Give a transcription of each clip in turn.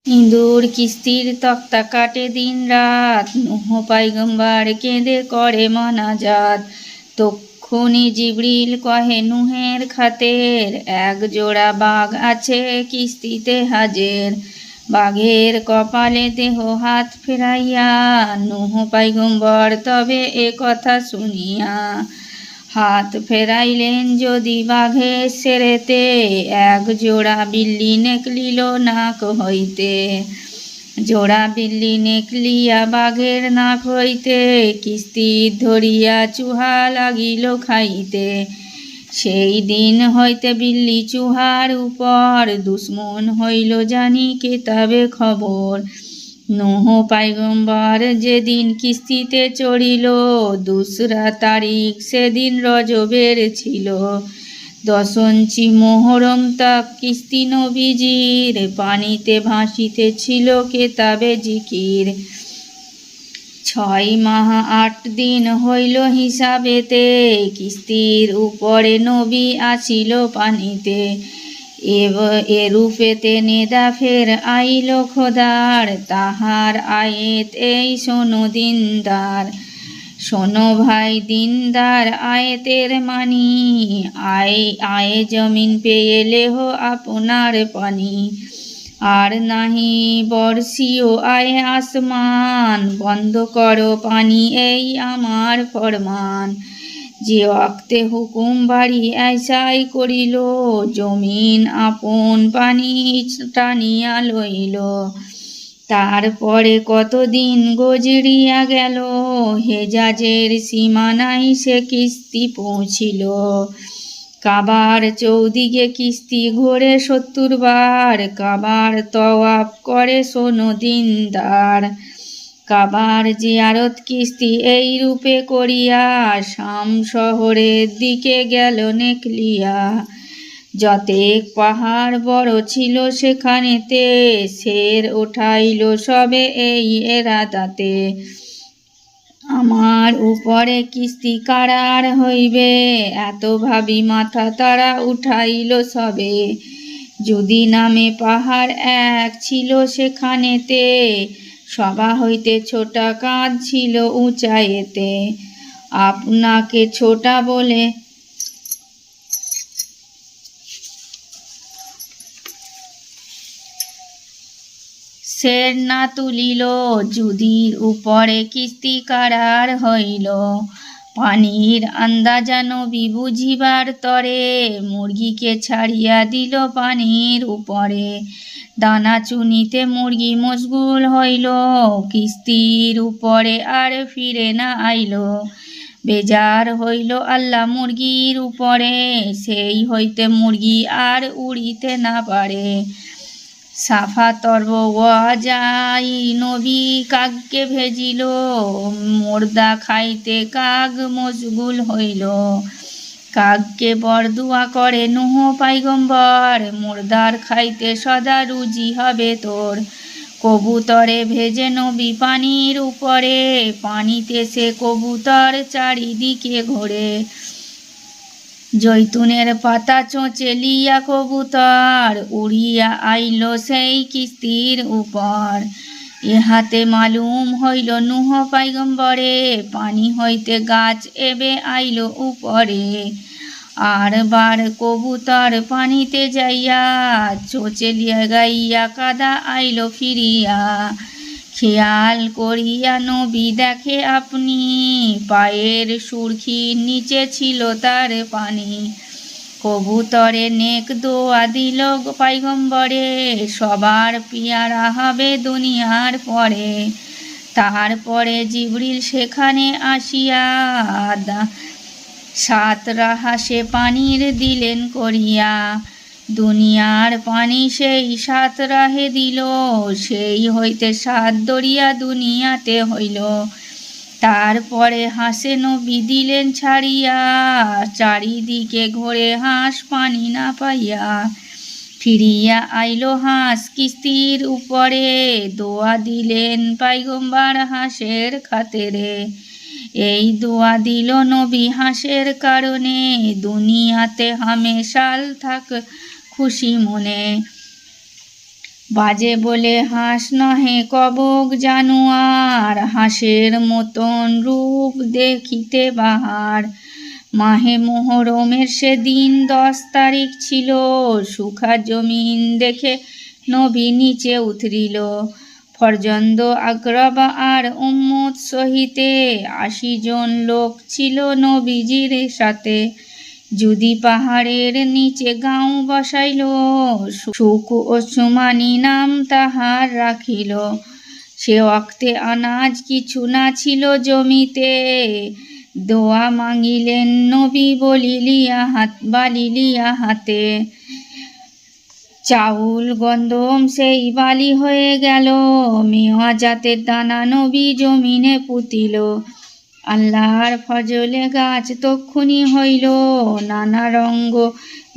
ইঁদুর কিস্তির তক্তা কাটে দিন রাত, নূহ পয়গম্বর কেঁদে করে মোনাজাত। তক্ষুনি জিবরিল কহে নূহের খাতের, এক জোড়া বাঘ আছে কিস্তিতে হাজের। বাঘের কপালে দেহ হাত ফেরাইয়া, নূহ পয়গম্বর তবে এ কথা শুনিয়া হাত ফেরাইলেন যদি বাঘের সেরেতে, এক জোড়া বিল্লি নেকলিল নাক হইতে। জোড়া বিল্লি নেকলিয়া বাঘের নাক হইতে, কিস্তি ধরিয়া চুহা লাগিল খাইতে। সেই দিন হইতে বিল্লি চুহার উপর দুশ্মন হইল জানি কেতাবে খবর। নূহ পয়গম্বর যেদিন কিস্তিতে চড়িল, 2রা তারিখ সেদিন রজবের ছিল। দশঞ্চি মোহরম তাক কিস্তি নবীজির, পানিতে ভাসিতেছিল কেতাবে জিকির। 6 মাহ 8 দিন হইল হিসাবেতে, কিস্তির উপরে নবী আসিল পানিতে। এরূপেতে নেদা ফের আইল খোদার, তাহার আয়েত এই শোনো দিনদার। শোনো ভাই দিনদার আয়েতের মানি, আয়ে জমিন পেয়ে লেহ আপনার পানি। আর নাহি বর্ষিও আয়ে আসমান, বন্ধ করো পানি এই আমার ফরমান। যে ওয়াক্তে হুকুম বাড়ি ऐसाই করিল, জমিন আপন পানি টানিয়া লইল। তারপরে কতদিন গজরিয়া গেল, হেজাজের সীমানায় সে কিস্তি পৌঁছিল। কাবার চৌদিকে কিস্তি ঘোরে 70 বার, কাবার তওয়াফ করে শোনো দিনদার। কাবার জিয়ারত কিস্তি এই রূপে করিয়া, শাম শহরের দিকে গেল নেকলিয়া। যতেক পাহাড় বড় ছিল সেখানেতে, শের ওঠাইল সবে এই এরাদাতে। আমার উপরে কিস্তি কারার হইবে, এত ভাবি মাথা তারা উঠাইল সবে। যদি নামে পাহাড় এক ছিল সেখানেতে, সবা হইতে ছোটা কাঁধ ছিল উঁচাইতে। আপনাকে ছোটা বলে শের না তুলিল, যুদির উপরে কিস্তি কারার হইল। পানির আন্দাজা নবী বুঝিবার তরে, মুরগিকে ছাড়িয়া দিল পানির উপরে। দানা চুনিতে মুরগি মশগুল হইল, কিস্তির উপরে আর ফিরে না আইল। বেজার হইল আল্লাহ মুরগির উপরে, সেই হইতে মুরগি আর উড়িতে না পারে। সাফা তর্ব ওয়াজাই নবী কাককে ভেজিল, মোর্দা খাইতে কাক মশগুল হইল। কাককে বরদুয়া করে নূহ পয়গম্বর, মোর্দার খাইতে সদা রুজি হবে তোর। কবুতরে ভেজে নবী পানির উপরে, পানিতে সে কবুতর চারিদিকে ঘোরে। জৈতুনের পাতা চোঁচে লিয়া কবুতর, উড়িয়া আইল সেই কিস্তির উপর। ইহাতে মালুম হইল নূহ পয়গম্বরে, পানি হইতে গাছ এবে আইল উপরে। আর বার কবুতর পানিতে যাইয়া, চোঁচে লিয়া গাইয়া কাদা আইল ফিরিয়া। খেয়াল করিয়া নবী দেখে আপনি, পায়ের সুরখির নিচে ছিল তার পানি। কবুতরে নেক দোয়া দিল পয়গম্বরে, সবার পিয়ারা হবে দুনিয়ার পরে। তারপরে জিবরিল সেখানে আসিয়া, 7 রাহাসে পানির দিলেন করিয়া। দুনিয়ার পানি সেই 7 রাহে দিল, সেই হইতে 7 দরিয়া দুনিয়াতে হইল। তারপরে হাঁসে নবী দিলেন ছাড়িয়া, চারিদিকে ঘোরে হাঁস পানি না পাইয়া। ফিরিয়া আইল হাঁস কিস্তির উপরে, দোয়া দিলেন পয়গম্বর হাঁসের খাতেরে। এই দোয়া দিল নবী হাঁসের কারণে, দুনিয়াতে হামেশাল থাক খুশি মনে। বাজে বলে হাঁস নহে কবক জানুয়ার, হাঁসের মতন রূপ দেখিতে বাহার। মাহে মোহরমের সেদিন 10 তারিখ ছিল, সুখা জমিন দেখে নবী নিচে উতরিল। ফরজন্দ আকরাবা আর উম্মত সহিতে 80 জন লোক ছিল নবীজির সাথে। যদি পাহাড়ের নিচে গাঁও বসাইল, সুক ওসমানী নাম তাহার রাখিল। সে অক্তে আনাজ কিছু না ছিল জমিতে, দোয়া মাঙ্গিলেন নবী বালিলিয়া হাতে। চাউল গন্দম সেই বালি হয়ে গেল, মেওয়া জাতের দানা নবী জমিনে পুতিল। আল্লাহর ফজলে গাছ তক্ষুনি হইল, নানা রঙ্গ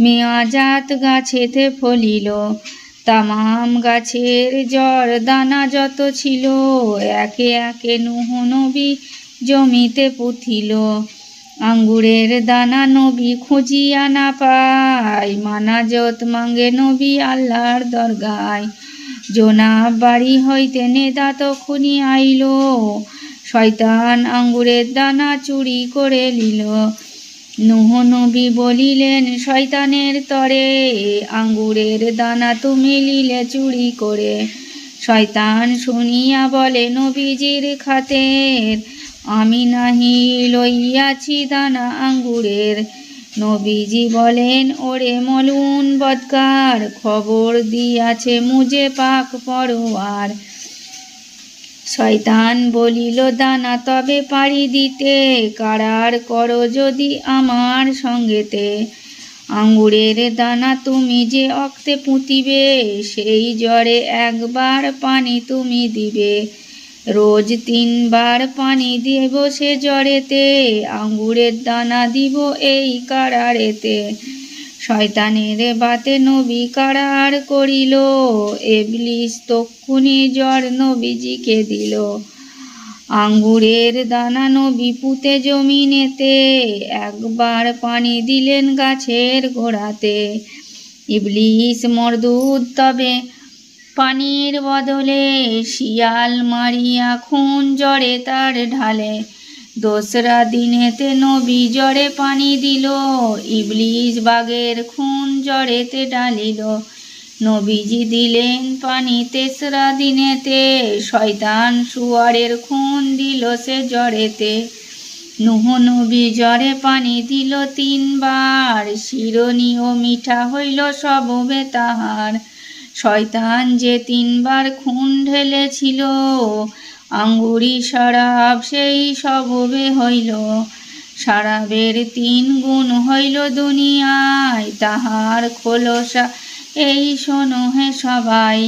মেওয়া জাত গাছেতে ফলিল। তামাম গাছের জড় দানা যত ছিল, একে একে নূহ নবী জমিতে পুঁতিল। আঙ্গুরের দানা নবী খুঁজিয়া না পায়, মানাজত মাঙ্গে নবী আল্লাহর দরগায়। জোনাব বাড়ি হইতে নেদা তখুনি আইল, শয়তান আঙ্গুরের দানা চুরি করে নিল। নূহ নবী বলিলেন শয়তানের তরে, আঙ্গুরের দানা তুমি নিলে চুরি করে। শয়তান শুনিয়া বলে নবীজির খাতের, আমি নাহি লইয়াছি দানা আঙ্গুরের। নবীজি বলেন ওরে মলুন বদকার, খবর দিয়াছে মুজে পাক পরওয়ার। শয়তান বলিল দানা তবে পাড়ি দিতে, কারার করো যদি আমার সঙ্গেতে। আঙ্গুরের দানা তুমি যে অক্তে পুঁতিবে, সেই জ্বরে একবার পানি তুমি দিবে। রোজ 3 বার পানি দেব সে জ্বরেতে, আঙ্গুরের দানা দিব এই কারারেতে। শয়তানের বাতে নবী কারার করিল, ইবলিস তক্ষুনি জ্বর নবীজিকে দিল। আঙ্গুরের দানা নবী পুঁতে জমিনেতে, একবার পানি দিলেন গাছের গোড়াতে। ইবলিস মরদুদ তবে পানির বদলে, শিয়াল মারিয়া খুন জ্বরে তার ঢালে। 2রা দিনেতে নবী জ্বরে পানি দিল, ইবলিস বাগের খুন জ্বরেতে ডালিল। নবীজি দিলেন পানি 3রা দিনেতে, শয়তান শুয়ারের খুন দিল সে জ্বরেতে। নূহ নবী জ্বরে পানি দিল 3 বার, শিরনি ও মিঠা হইল সববে তাহার। শয়তান যে 3 বার খুন ঢেলেছিল, আঙ্গুরি শরাব সেই সববে হইল। শরাবের 3 গুণ হইল দুনিয়ায়, তাহার খোলসা এই শোনো হে সবাই।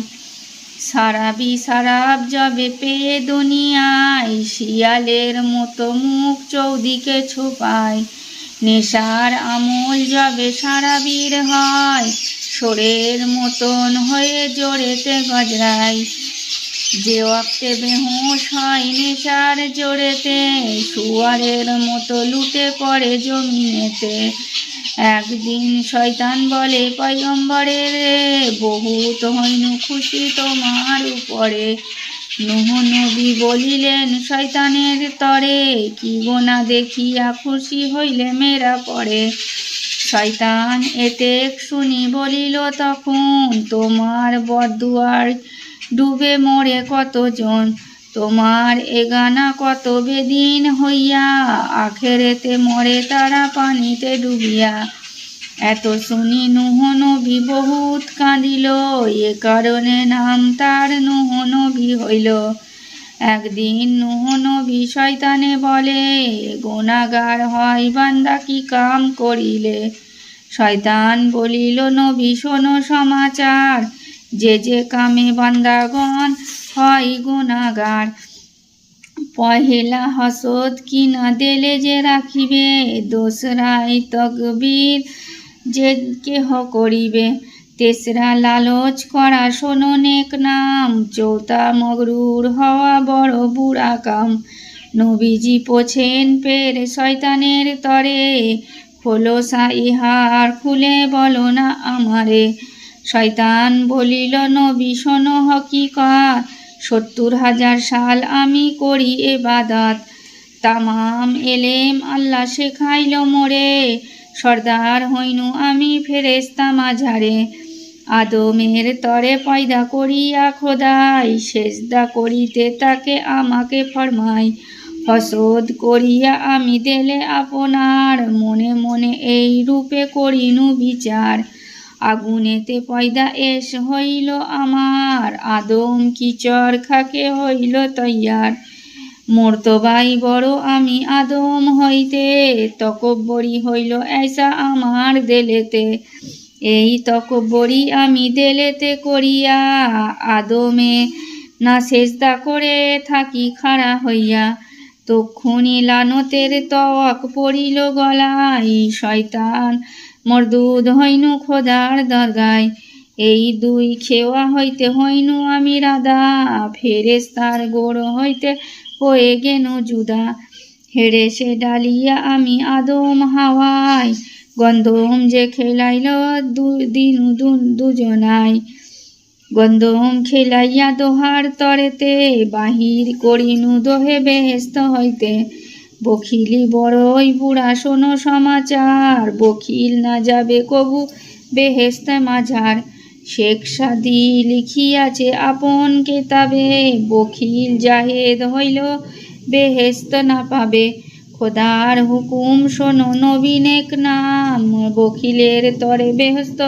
সারাবি সারাব যাবে পেয়ে দুনিয়ায়, শিয়ালের মতো মুখ চৌদিকে ছোপায়। নেশার আমল যাবে সারাবির হয়, সোরের মতন হয়ে জোরেতে গজরায়। যে ওয়াক্তে বেহুশ হয় নেশার জোরেতে, শুয়ারের মতো লুটে পড়ে জমিনেতে। একদিন শয়তান বলে পয়গম্বরের, বহুত হইনু খুশি তোমার উপরে। নূহ নবী বলিলেন শয়তানের তরে, কি গোনা দেখিয়া খুশি হইলে মেরা পড়ে। শয়তান এতে শুনি বলিল তখন, তোমার বদদুয়ার ডুবে মরে কতজন। তোমার এগানা কত বেদিন হইয়া, আখেরেতে মরে তারা পানিতে ডুবিয়া। এত শুনি নূহ নবী বহুত কাঁদিল, এ কারণে নাম তার নূহ নবী হইল। একদিন নূহ নবী শয়তানে বলে, গুনাহগার হয় বান্দা কি কাম করিলে। শয়তান বলিল নবী শোনো সমাচার, যে যে কামে বান্দাগণ হয় গুনাহগার। পহেলা হসদ কিনা দেলে যে রাখিবে, 2রাই তকবীর যে কেহ করিবে। 3রা লালচ করা শোনো নেক নাম, 4থা মগরুর হওয়া বড় বুড়া কাম। নবীজি পোছেন পের শয়তানের তরে, খোলসা ইহার খুলে বলো না আমারে। শয়তান বলিল, নবী শোনো হকিকত, ৭০,০০০ সাল আমি করি এবাদত। তামাম এলেম আল্লাহ শেখাইল মোরে, সর্দার হইনু আমি ফেরেশতা মাঝারে। আদমের তরে পয়দা করিয়া খোদাই, সেজদা করিতে তাকে আমাকে ফরমাই। হসদ করিয়া আমি দেলে আপনার, মনে মনে এই রূপে করিনু বিচার। আগুনেতে পয়দা এস হইল আমার, আদম কিচর খাকে হইল তৈয়ার। মর্তবাই বড় আমি আদম হইতে, তকব্বরি হইল ऐसा আমার দেলেতে। এই তকব্বরি আমি দেলেতে করিয়া, আদমে না সেজদা করে থাকি খাড়া হইয়া। তক্ষুনি লানতের তক পড়িল গলায়, শয়তান মরদুদ হইনু খোদার দরগায়। এই দুই খেওয়া হইতে হইনু আমি রাদা, ফেরেশতার গোড় হইতে হয়ে গেনু জুদা। হেড়ে সে ডালিয়া আমি আদম হাওয়ায়, গন্ধম যে খেলাইল দুজনাই। গন্ধম খেলাইয়া দোহার তরেতে, বাহির করিনু দোহে বেহেস্ত হইতে। বখিলি বড়ই বুড়া শোনো সমাচার, বখিল না যাবে কবু বেহেস্তে মাঝার। শেখ সাদি লিখিয়াছে আপন কেতাবে, বখিল জাহেদ হইল বেহেস্ত না পাবে। খোদার হুকুম শোনো নবী নেক নাম, বখিলের তরে বেহেস্ত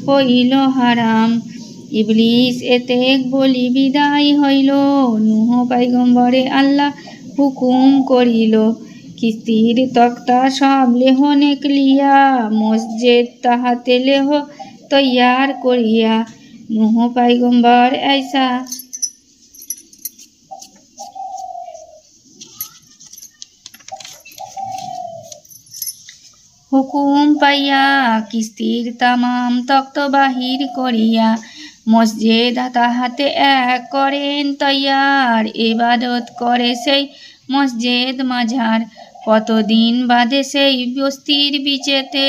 হইল হারাম। ইবলিস এতেক বলি বিদায় হইল, নূহ পয়গম্বরে আল্লাহ হুকুম করিল। কিস্তির তক্তা সব লেহ নেকলিয়া, মসজিদ তাহাতে লেহ তৈয়ার করিয়া। নূহ পয়গম্বর ऐसा হুকুম পাইয়া, কিস্তির তামাম তক্ত বাহির করিয়া। মসজিদ তাহাতে এক করেন তৈয়ার, ইবাদত করে সেই মসজিদ মাঝার। কতদিন বাদে সেই বস্তির বিচেতে,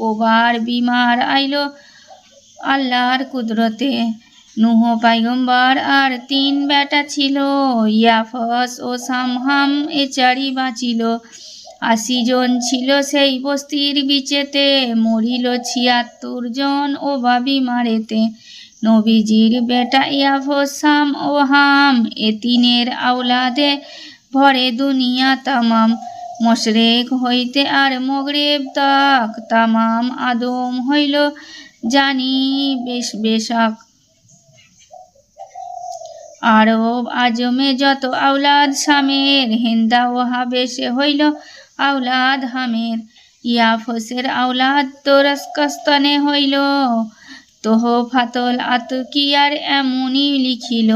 ওবার বিমার আইল আল্লাহর কুদরতে। নূহ পয়গম্বর আর ৩ বেটা ছিল, ইয়াফস ও সামহাম এ ৪ই বাঁচিল। ৮০ জন ছিল সেই বস্তির বিচেতে, মরিল ৭৬ জন ওবা বিমারেতে। নবীজির বেটা ইয়াফস, সাম ও হাম, এ ৩-এর আওলাদে ভরে দুনিয়া তামাম। মশরেক হইতে আর মগরেব তক, তামাম আদম হইল জানি বেশক। আরব আজমে যত আওলাদ সামের, হেন্দা ও হাবেশে হইল আওলাদ হামের। ইয়াফসের আওলাদ তোরস্কস্তনে হইল, তোহফাতুল আতকিয়ার এমনই লিখিল।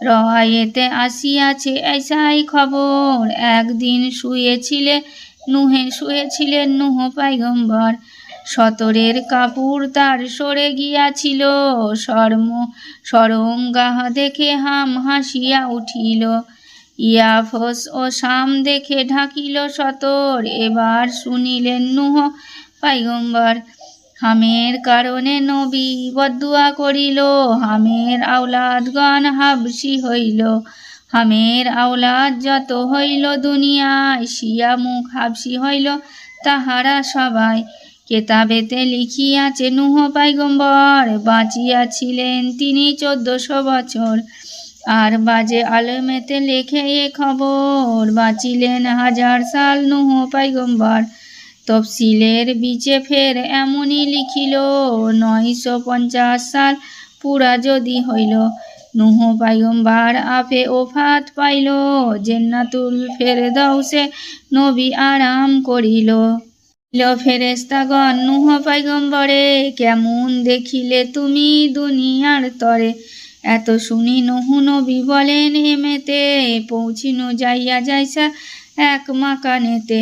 রওয়ায়েতে আসিয়াছে ऐसाই খবর, একদিন শুয়েছিলেন নূহ পয়গম্বর। সতরের কাপড় তার সরে গিয়াছিল, শরমগাহ দেখে হাম হাসিয়া উঠিল। ইয়াফস ও শাম দেখে ঢাকিল সতর, এবার শুনিলেন নূহ পয়গম্বর। হামের কারণে নবী বদদুয়া করিল, হামের আওলাদগণ হাবশি হইল। হামের আওলাদ যত হইল দুনিয়ায়, শিয়া মুখ হাবশি হইল তাহারা সবাই। কেতাবেতে লিখিয়াছে নূহ পয়গম্বর বাঁচিয়াছিলেন তিনি ১৪০০ বছর। আর বাজে আলমেতে লেখে এ খবর, বাঁচিলেন ১০০০ সাল নূহ পয়গম্বর। তফসিলের বিচে ফের এমনই লিখিল, ৯৫০ সাল পুরা যদি হইল। নূহ পয়গম্বর আপে ওফাত পাইল, জান্নাতুল ফেরদাউসে নবী আরাম করিল। ফেরেশতাগণ নূহ পয়গম্বরে, কেমন দেখিলে তুমি দুনিয়ার তরে। এত শুনি নূহ নবী বলেন হেমেতে, পৌঁছিনু যাইয়া যাইসা এক মাকানেতে।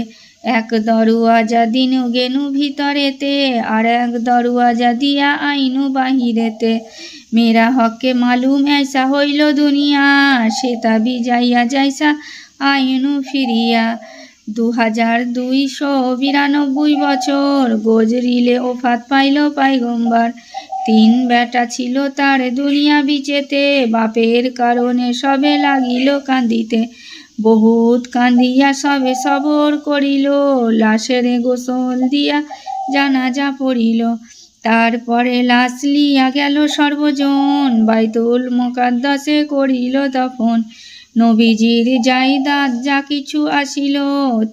এক দরওয়াজা দিনু গেনু ভিতরেতে, আর এক দরওয়াজা দিয়া আইনু বাহিরেতে। মেরা হককে মালুম ऐसा হইল দুনিয়া, সে তাবি যাইয়া যাইসা আইনু ফিরিয়া। ২২৯২ বছর গোজরিলে ওফাত পাইল পয়গম্বর। তিন বেটা ছিল তার দুনিয়া বিচেতে, বাপের কারণে সবে লাগিল কান্দিতে। বহুত কান্দিয়া সবে সবর করিল, লাশের গোসল দিয়া জানাজা পড়িল। তারপরে লাশ লিয়া গেল সর্বজন, বাইতুল মুকাদ্দাসে করিল দফন। নবীজির জায়দাদ যা কিছু আসিল,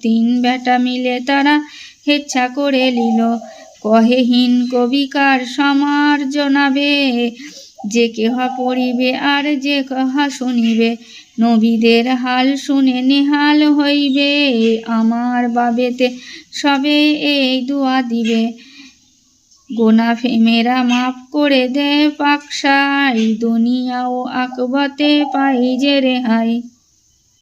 তিন বেটা মিলে তারা হেচ্ছা করে লিল। কহেহীন কবিকার সমার জনাবে, যে কেহা পড়িবে আর যে কাহা শুনিবে। নবীদের হাল শুনে নেহাল হইবে, আমার বাবেতে সবে এই দুয়া দিবে। গোনাফে মেরা মাফ করে দে পাকশাই, দুনিয়া ও আকবতে পাই যে রেহাই।